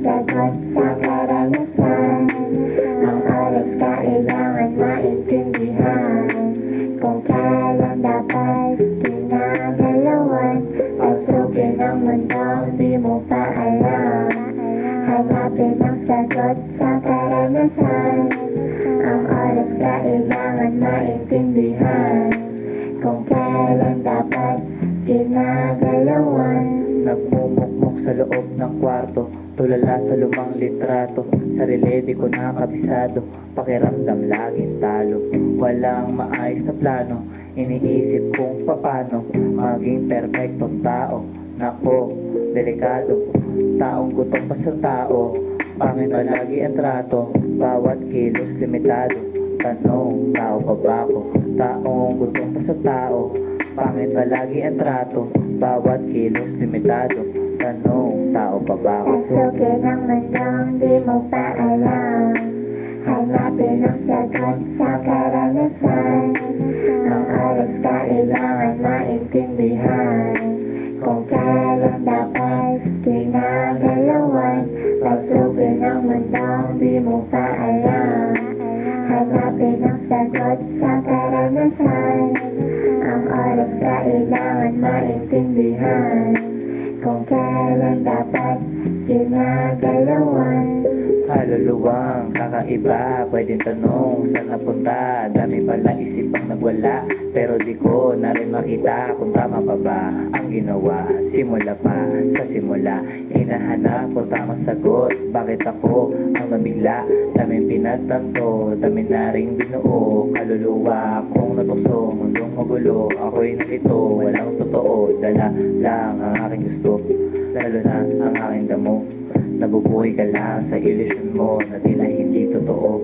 sagot sa karanasan. Ang oras kailangan maintindihan, kung kailan dapat ginagalawan. Pasukin ang mundong di mo pa alam, hanapin ang sagot sa karanasan. Ang oras kailangan maintindihan, kung kailan dapat ginagalawan. Nagmumukmok sa loob ng kwarto, tulala sa lumang litrato. Sarili di ko nakabisado, pakiramdam laging talo. Walang maayos na plano, iniisip kung papano maging perfectong tao. Nako, delikado, taong gutom pa sa tao. Pangit palagi ang trato, bawat kilos limitado. Tanong, tao pa ba ako? Taong gutom pa sa tao. Pangit palagi ang trato, bawat kilos limitado. Tanong, tao pa ba ako? Pasukin ang mundong di mo pa alam, hanapin ang sagot sa karanasan. Ang oras kailangan maintindihan, kung kailan dapat ginagalawan. Pasukin ang mundong di mo pa alam, hanapin ang sagot sa karanasan. Ang oras kailangan maintindihan, kung kailan dapat ginagalawan. Kaluluwang kakaiba, pwedeng tanong saan napunta. Dami palang isipang nagwala, pero di ko na rin makita kung tama pa ba ang ginawa. Simula pa sa simula, hinahanap ko tamang sagot. Bakit ako ang nabigla? Daming pinagtanto, dami na rin binuo. Kaluluwa kong natukso, mundong magulo. Ako'y nalito, walang totoo. Dala lang ang aking gusto, lalo na ang aking damo. Nabubuhay ka lang sa ilusyon mo na tila hindi totoo.